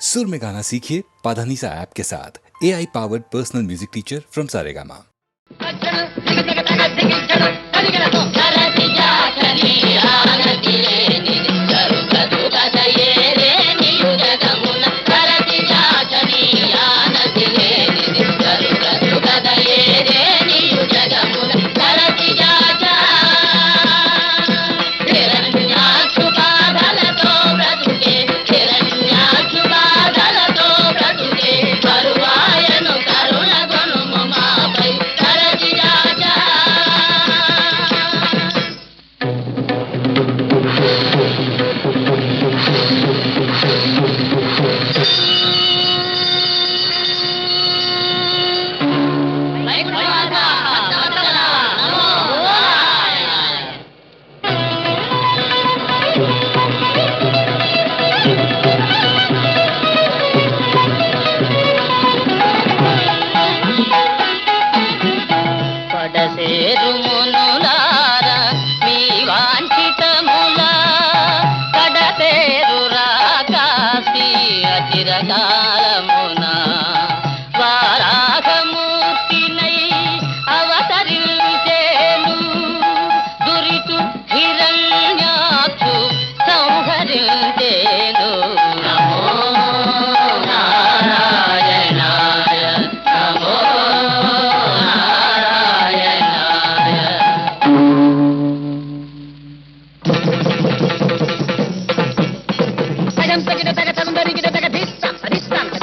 सुर में गाना सीखिए पाधानीसा ऐप के साथ AI powered personal music teacher from Saregama. చిరకాలమునా వారాహమూర్తినై అవతరించేను దురితు హిరణ్యాక్షు సంహరించేను. నమో నారాయణాయ నమో నారాయణాయ. తగం తగిన తగ తందరిగిన తగ ధిస్త అధిస్తాం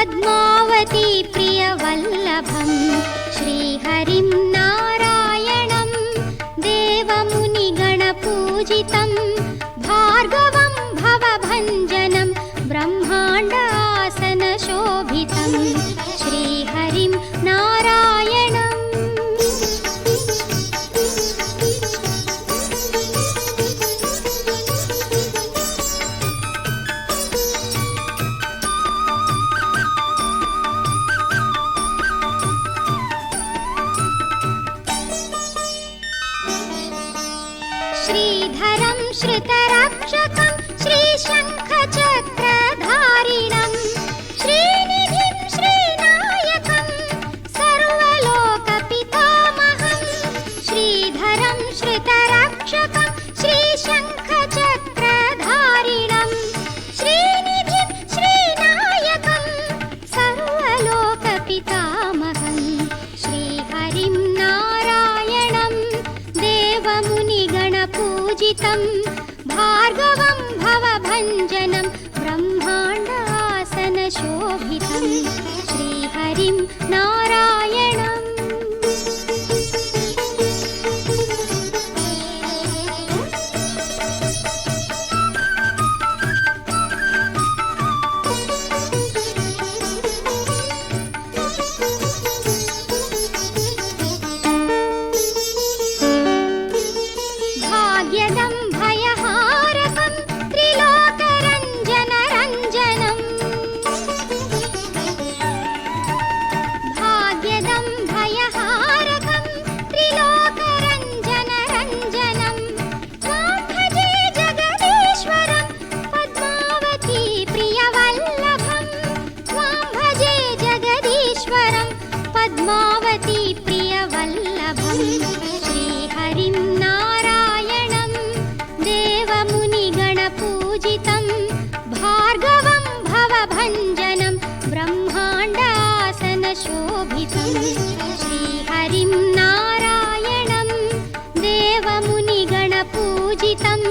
పద్మావతి ప్రియవల్లభం శ్రీహరిం నారాయణం దేవముని గణపూజితం భార్గవం భవభంజనం బ్రహ్మాండాసన శోభితం శ్రీహరిం నారాయణం. శ్రీధరం శ్రుతరక్షకం శ్రీశంఖచక్రధారిణం శ్రీనిధిం శ్రీనాయకం సర్వలోకపితామహం. శ్రీధరం శ్రుతరక్షకం శ్రీశంఖచక్రధారిణం శ్రీనిధిం శ్రీనాయకం సర్వలోకపితామహం శ్రీహరిం నారాయణం దేవమునిగణపూజితం భార్గవం భవభంజనం బ్రహ్మాండాసన శోభితం శ్రీహరిం నారాయణం. భాగ్యదం భయహారకం త్రిలోకరంజనరంజనం భాగ్యదం భయహారకం త్రిలోకరంజనరంజనం త్వాం భజే జగదీశ్వరం పద్మావతి ప్రియవల్లభం త్వాం భజే జగదీశ్వరం పద్మావతి ప్రియవల్లభం శ్రీహరిం నారాయణం దేవమునిగణపూజితం భార్గవం భవభంజనం బ్రహ్మాండాసన శోభితం శ్రీహరిం నారాయణం దేవమునిగణపూజితం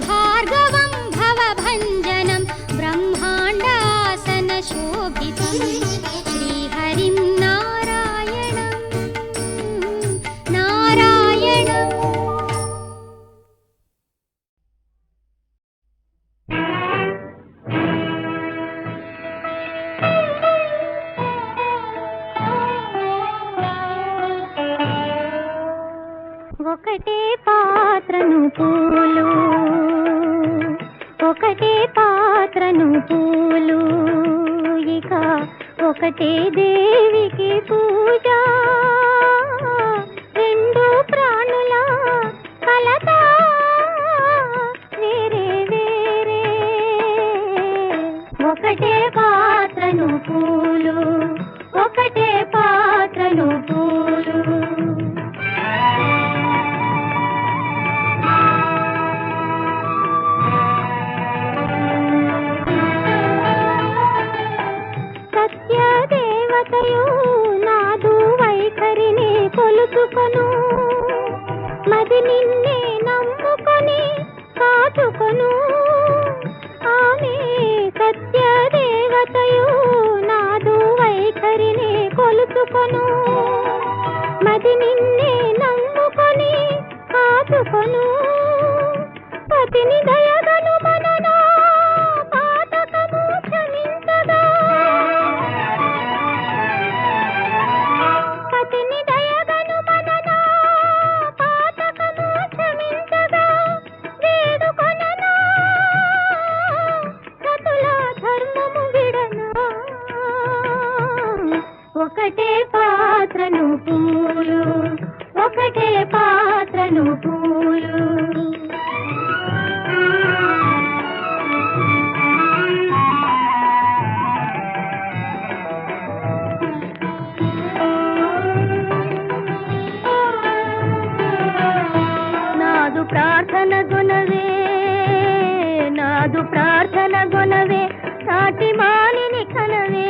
భార్గవం భవభంజనం బ్రహ్మాండాసన శోభితం శ్రీహరిం నారాయణం నారాయణం. ఒకటే పాత్రను పూలు ఒకటే పాత్రను పూలు ఇక ఒకటే దేవికి పూజ రెండు ప్రాణుల కలత వేరే వేరే ఒకటే పాత్రను పూలు ఒకటే పాత్రను పూలు. సత్యదేవతయు నాదు వైఖరిని కొలుచుకొను మది నిన్నే నమ్ముకొని కాచుకొను ఆమె సత్యదేవతయు నాదు వైఖరిని కొలుచుకొను మది నిన్నే నమ్ముకొని కాచుకొను పతిని దయగను మననా పాతకము క్షమించగా పతిని దయగను మననా పాతకము క్షమించగా వేడుకొననా సతుల ధర్మము విడనా ఒకటే పాత్రను పూలు ఒకటే పాత్రను పూలు. నాదు ప్రార్థన గుణవే నాదు ప్రార్థన గుణవే సాటి మానిని కనవే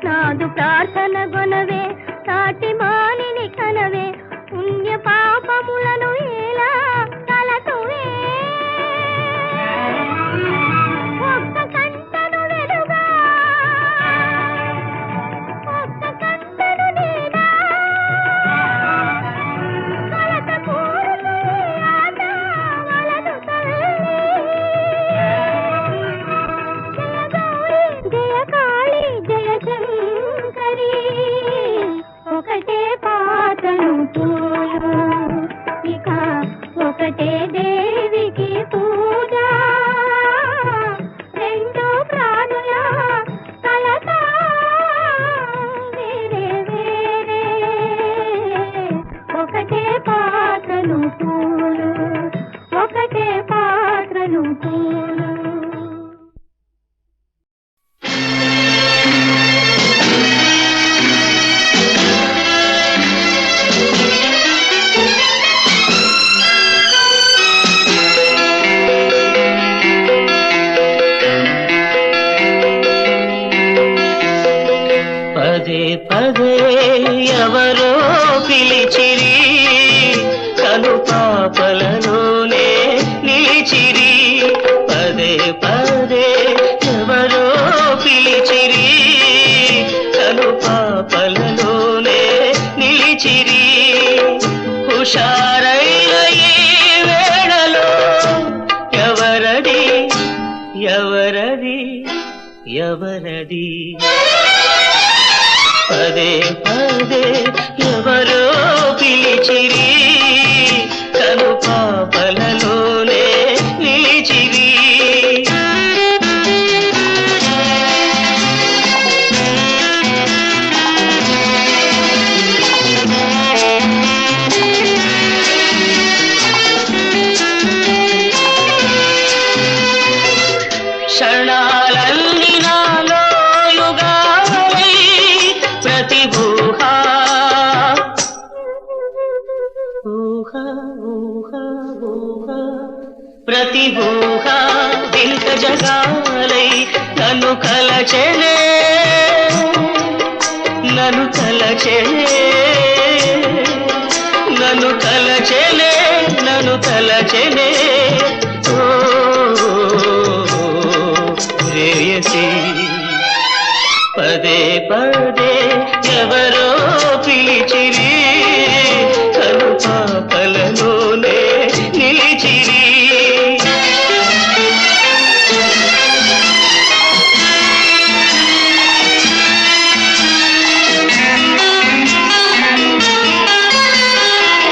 నాదు ప్రార్థన గుణవే సాటి మానిని కనవే పుణ్య పాపములను ఎలా తలతువే ఒక్క కంటను వెలుగ దేవికి పూజ రెండు ప్రాణుల కలత వేరే వేరే ఒకటే పాత్రలు పూలు ఒకటే పాత్రలు పూలు పదే పదే ఎవరో పిలిచిరి కను పాపలలోనే నిలిచిరి పదే పదే ఎవరో పిలిచిరి కను పాపలలోనే నిలిచిరి హుషారైన ఈ వేళలో ఎవరది ఎవరది ఎవరది పదే పదే ఎవరో పిలిచిరి కను పాపలలోనే నిలిచిరి క్షణాలన్నీ నాలో యుగాలై ప్రతిభూహా ఊహా ఊహా ఊహా ప్రతిభూహా వింత జగాలై నన్ను కలచెనే నన్ను కలచెనే నన్ను కలచెనే నన్ను కలచెనే ప్రేయసి పదే పదే ఎవరో పిలిచిరి కను పాపలలోనే నిలిచిరి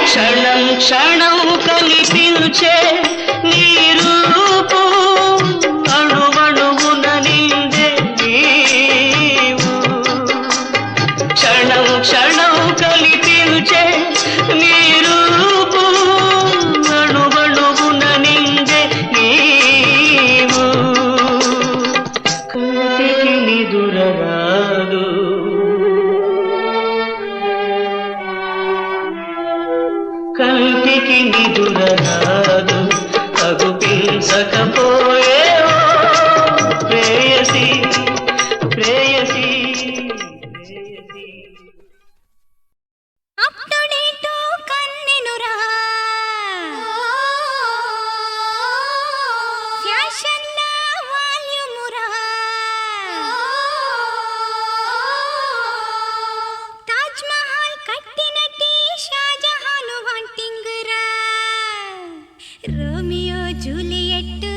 క్షణం క్షణం కనిపించే నీ రూపు అణువణువున నిండే నీవు క్షణం క్షణం కనిపించే నీ రూపు అణువణువున నిండే నీవు కంటికి నిదురరాదు కంటికి నిదురరాదు అగుపించకపోయే ప్రేయసి ప్రేయసి ప్రేయసి అప్పుడేటో కన్నెనురా ఫ్యాషన్ల వాల్యూమురా తాజ్ మహల్ కట్టినట్టి షాజహాను వాంటింగురా రోమియో జూలియట్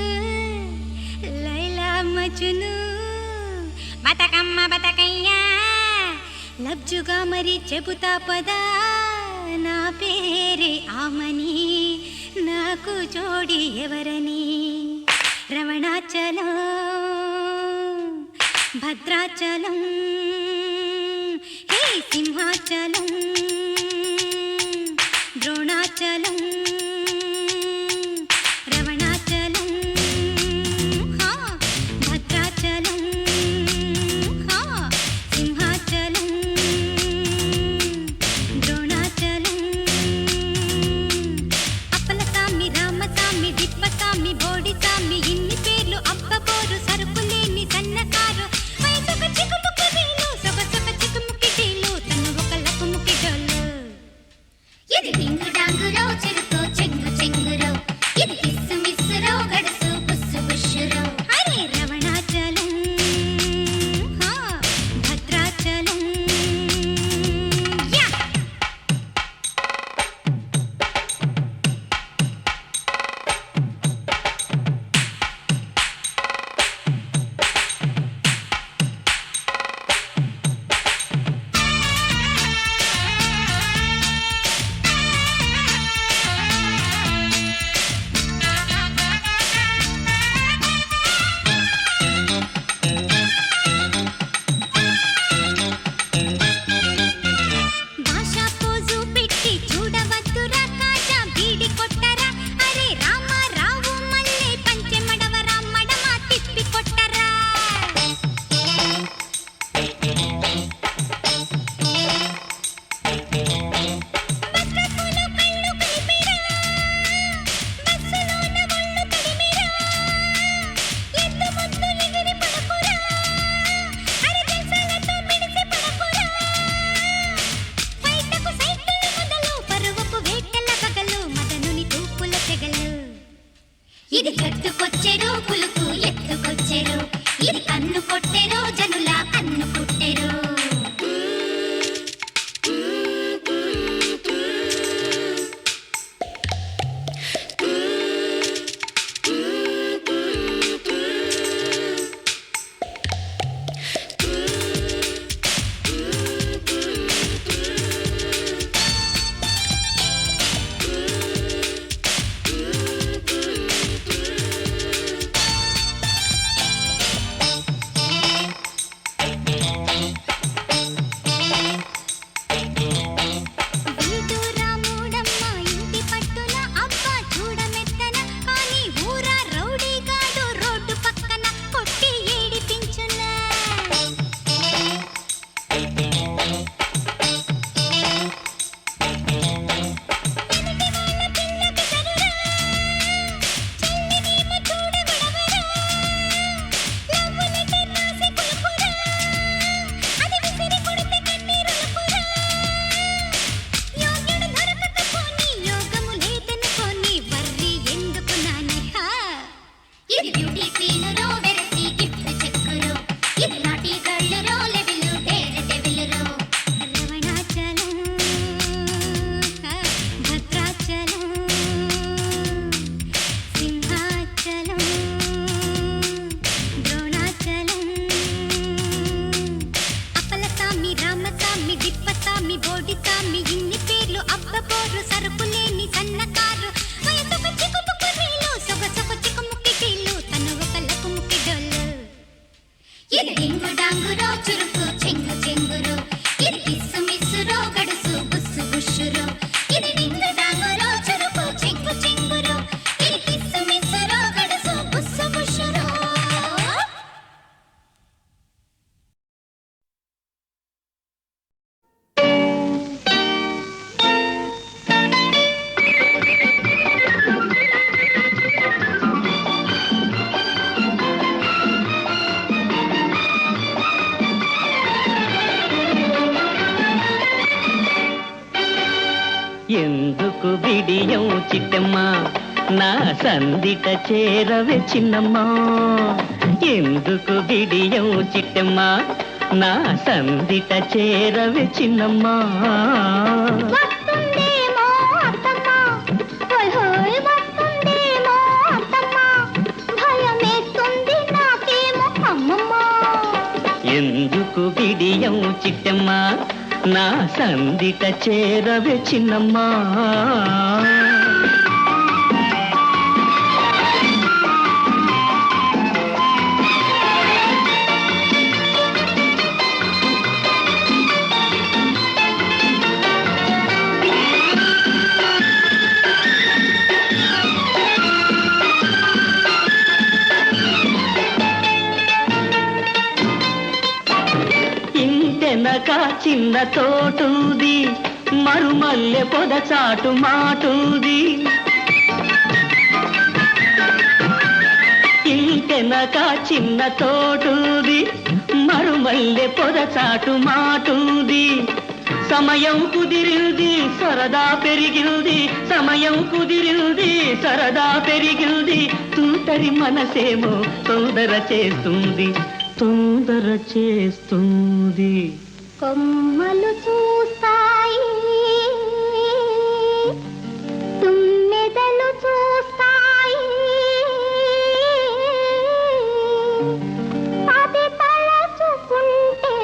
లైలా మజ్ను బతకమ్మ బతకయ్యా లబ్జుగా మరి చెబుతా పదా నా పేరే ఆమని నాకు జోడి ఎవరని రమణాచలం భద్రాచలం హే సింహాచలం ద్రోణాచలం రమణాచలం హా భద్రాచలం హా సింహాచలం ద్రోణాచలం అప్పలసామి రామసామి దిప్పసామి బోడిసామి ఇన్ని పేర్లు అబ్బబోరు సరుకులేని సన్నకారు వయసొక చికుముకి వీలు సొగసొక చికుముకి డీలు తను ఒక లకుముకి డొల్లు ఇది కట్టుకొచ్చెరు పులుకు ఎత్తుకొచ్చెరు ఇది కన్ను కొట్టెరు జనుల కన్ను పుట్టెరు ఎందుకు బిడియం చిట్టమ్మా నా సందిట చేరవే చిన్నమ్మా ఎందుకు బిడియం చిట్టమ్మా నా సందిట చేరవే చిన్నమ్మా వస్తుందేమో అత్తమ్మ హోయ్ హోయ్ వస్తుందేమో అత్తమ్మ భయమేస్తుంది నాకేమో అమ్మమ్మ ఎందుకు బిడియం చిట్టమ్మా నా సందిట చేరవే చిన్నమ్మా ఇంటెనక చిన్న తోటూది మరుమల్లె పొద చాటు మాటూది ఇంటెనక చిన్న తోటూది మరుమల్లె పొద చాటు మాటూది సమయం కుదిరింది సరదా పెరిగింది సమయం కుదిరింది సరదా పెరిగింది తూటరి మనసేమో తొందర చేస్తుంది తొందర చేస్తుంది కొమ్మలు చూస్తాయి తుమ్మెదలు చూస్తాయి అది తలచుకుంటే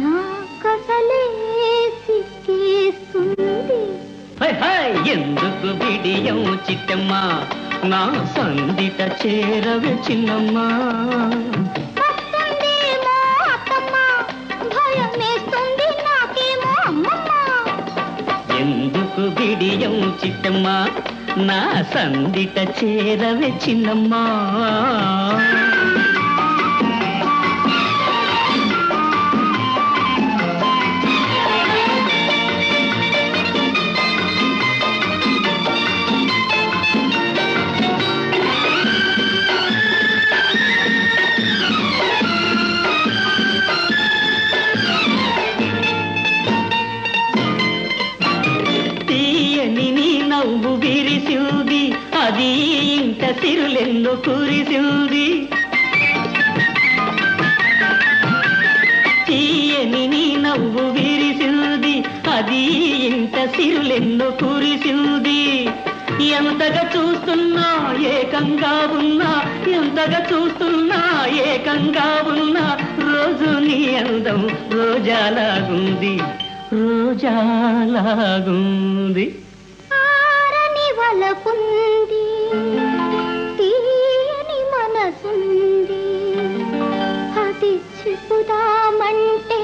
నా కసలే సిక్కేస్తుంది హై హై ఎందుకు బిడియం చిట్టమ్మా నా సందిట చేరవే చిన్నమ్మా వస్తుందేమో అత్తమ్మ భయమేస్తుంది నాకేమో అమ్మమ్మ ఎందుకు బిడియం చిట్టమ్మా నా సందిట చేరవే చిన్నమ్మా తీయని నీ నవ్వు విరిసింది అది ఇంట సిరులెన్ను కురిసింది తీయని నీ నవ్వు విరిసింది అది ఇంట సిరులెన్ను కురిసింది ఎంతగా చూస్తున్నా ఏకంగా ఉన్నా ఎంతగా చూస్తున్నా ఏకంగా ఉన్నా రోజు నీ అందం రోజాలాగుంది రోజాలాగుంది ఆరని వలపుంది తీయని మనసుంది అది చెప్పుదామంటే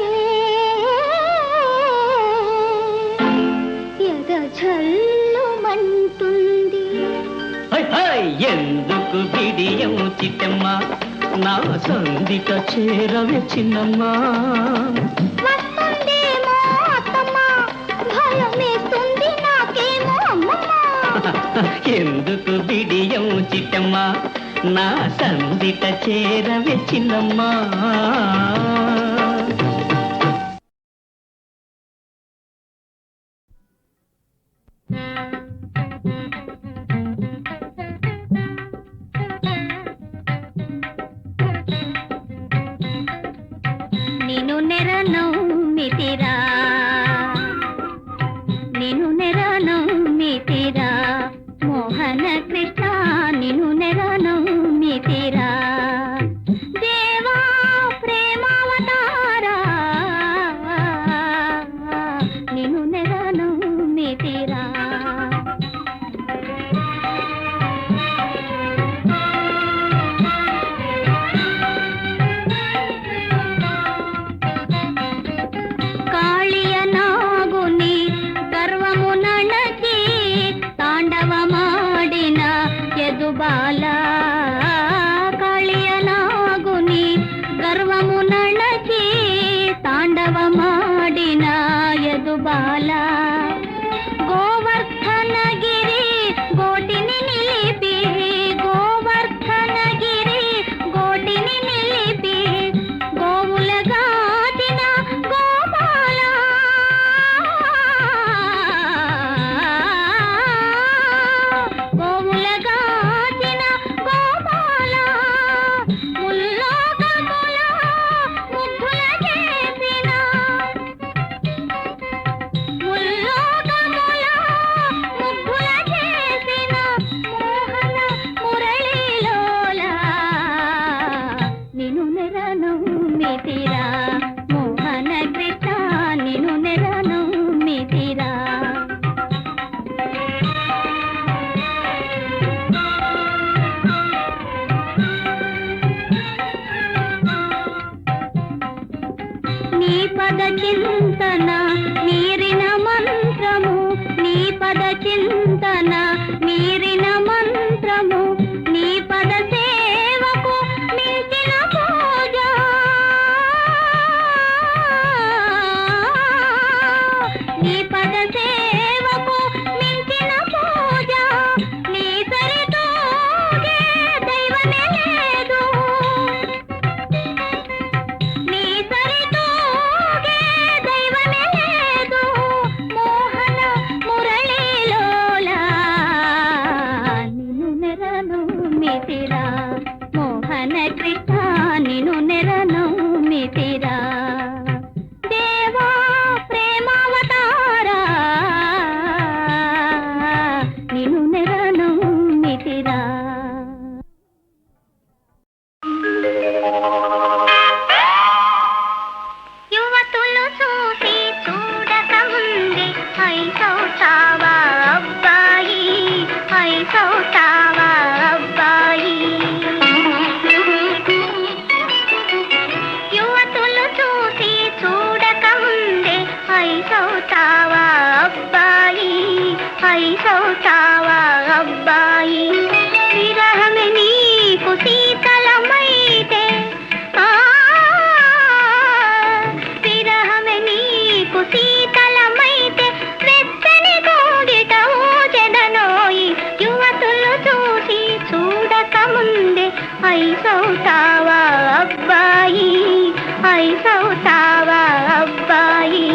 ఎద జల్లుమంటుంది ఎందుకు బిడియం చిట్టమ్మ నా సందిట చేరవే చిన్నమ్మ వస్తుందేమో అత్తమ్మ భయమేస్తుంది నాకేమో అమ్మమ్మ ఎందుకు బిడియం చిట్టమ్మ నా సందిట చేరవే చిన్నమ్మ నిన్ను నెరనమ్మితిరా నిన్ను నెరనమ్మితిరా మోహన కృష్ణ నిన్ను నెరనమ్మితిరా దేవా ప్రేమావతారా నిన్ను నెరనమ్మితిరా బాల కాళియనాగుని గర్వము నణచి తాండవమాడిన యదుబాల గోవర్ధనగిరి గోటిని నిలిపి గోవర్ధనగిరి గోటిని నిలిపి గోవులగాచిన గోపాల గోవులగా మోహన కృష్ణ నిన్ను నెరనమ్మితిరా నీ పద చింతన మీరిన మంత్రము నీ పద చింతన మీరిన మంత్రము నీ పద సేవకు మించిన పూజ నీ పద సేవకు మించిన పూజ నీ సరితూగే దైవమే లేదు నీ సరితూగే దైవమే లేదు మోహన మురళీలోలా నిన్ను నెరనమ్మితిరా మోహన కృష్ణ నిన్ను నెరనమ్మితిరా దేవా ప్రేమావతారా నిన్ను నెరనమ్మితిరా యువతులు చూసి చూడక ముందే ఐసౌతావా అబ్బాయి ఐసౌతావా అబ్బాయి యువతులు చూసి చూడక ముందే ఐసౌతావా అబ్బాయి ఐసౌతావా అబ్బాయి విరహమే నీకు శీతలమైతే విరహమే నీకు శీతలమైతే వెచ్చని కోగిట ఊచెదనోయి యువతులు చూసి చూడక ముందే ఐసౌతావా అబ్బాయి ఐసౌతావా అబ్బాయి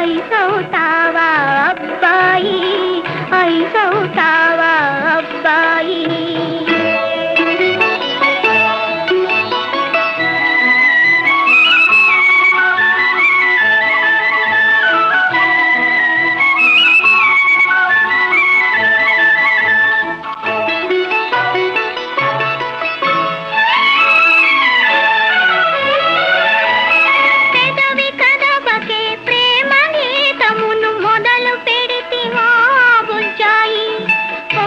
ఐసవుతావా అబ్బాయి, ఐసవుతావా అబ్బాయి. పెదవి కదపకే ప్రేమ గీతమును మొదలు పెడితివా బుజ్జాయి. ఓ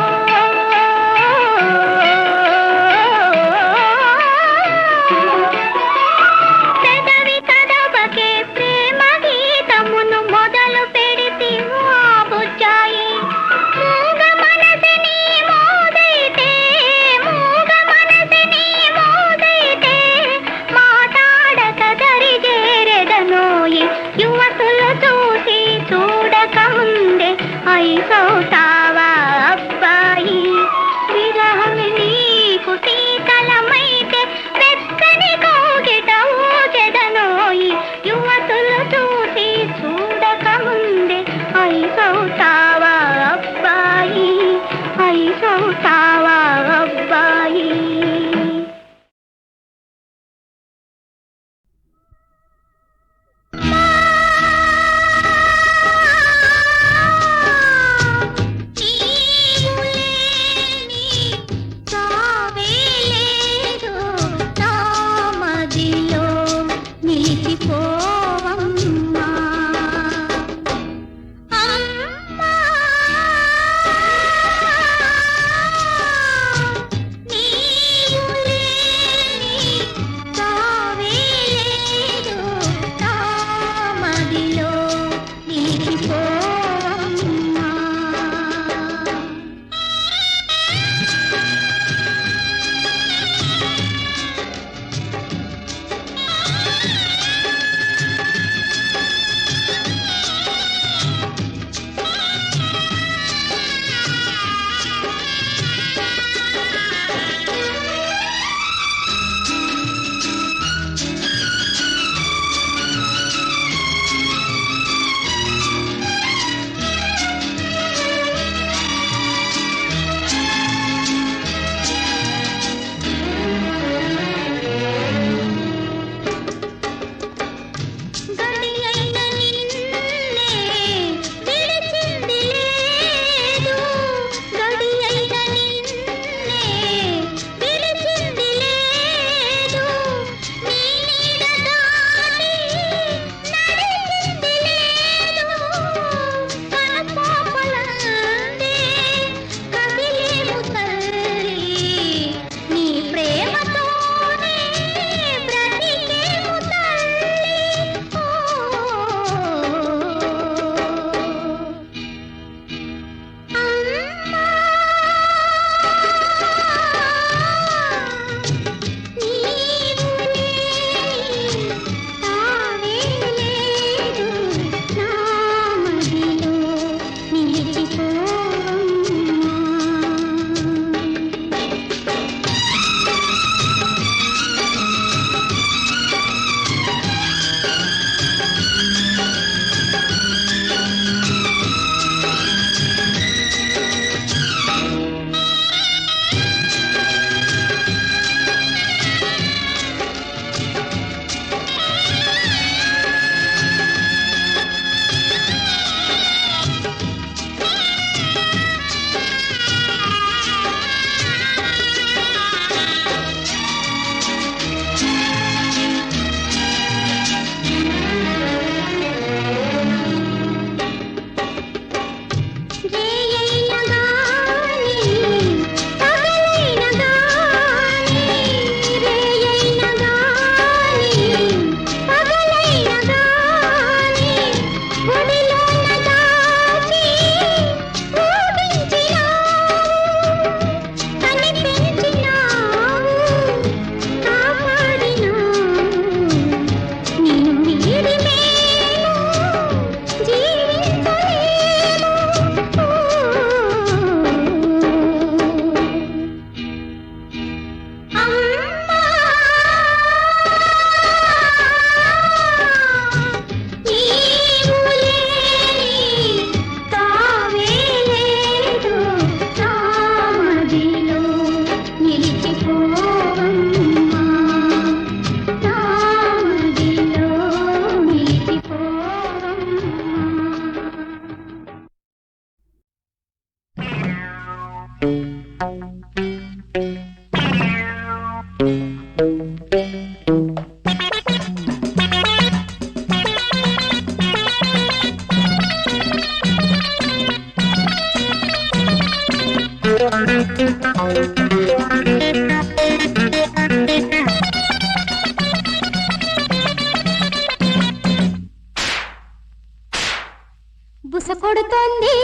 బుస కొడుతోంది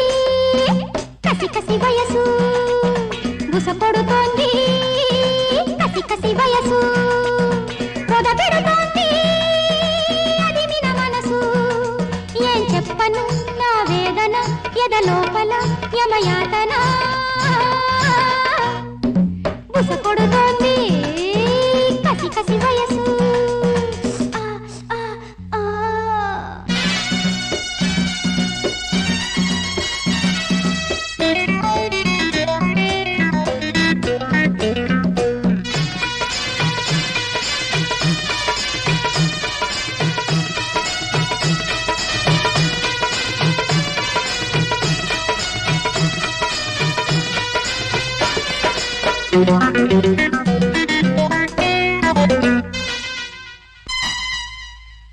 కసి కసి వయసు, బుస కొడుతోంది కసి కసి వయసు, పొద పెడుతోంది అది విన మనసు. ఏం చెప్పను నా వేదన ఎద లోపల యమయాతన, బుస కొడుతోంది కసి కసి వయసు.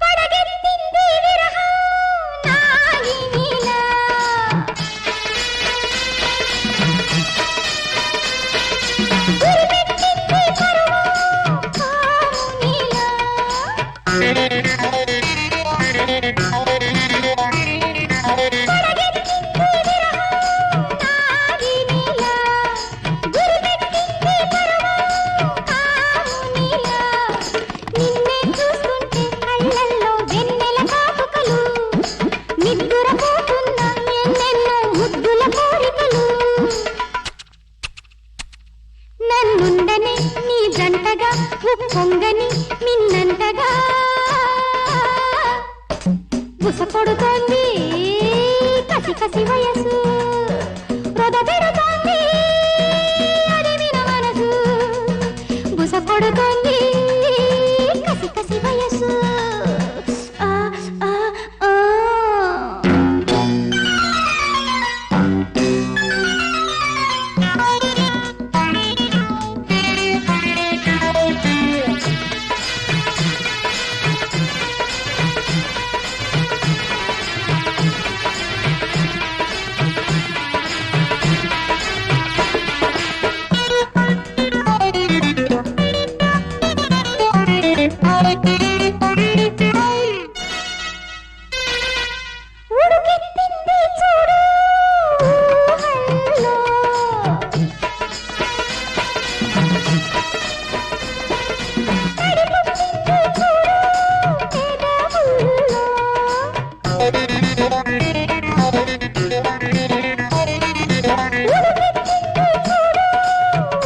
పడగెత్తింది విరహం నాగినిలా, గురిపెట్టింది పరువం కామునిలా. పడగెత్తింది విరహం నాగినిలా, గురిపెట్టింది పరువం కామునిలా. నిన్నే చూస్తుంటే కళ్ళల్లో వెన్నెల కాటుకలు, నిద్దురపోతున్న ఎన్నెన్నో ముద్దుల కోరికలు. నన్నుండని నీ జంటగా ఉప్పొంగని నిన్నంతగా, బుస కొడుతోంది కసి కసి వయసు, రొద పెడుతోంది అది విన మనసు. బుస కొడుతోంది కసి కసి వయసు. ఆ ఆ ఆ ఉడుకెత్తింది చూడు ఊహల్లో, తడిపుట్టింది చూడు పెదవుల్లో. ఉడుకెత్తింది చూడు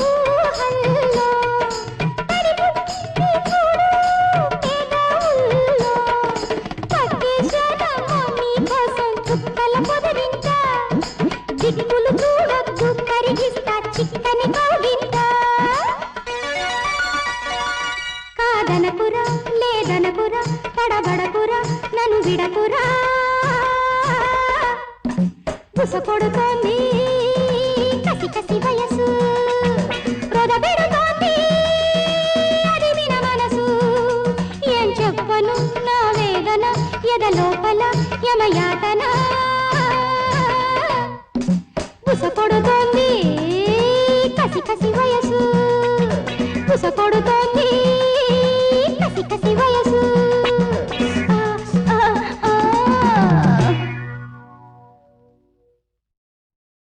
ఊహల్లో, తడిపుట్టింది చూడు పెదవుల్లో. పట్టేశానమ్మో నీకోసం చుక్కల పొదరింట, దిక్కులు చూడొద్దు కరిగిస్తా చిక్కని కౌగిట. కాదనకురా లేదనకురా తడబడకురా నన్ను విడకురా, బుస కొడుతోంది కసి కసి వయసు, రొద పెడుతోంది అది విన మనసు. ఏం చెప్పను నా వేదన ఎద లోపల యమయాతన, బుస కొడుతోంది కసి కసి వయసు, బుస కొడుతోంది కసి కసి వయసు.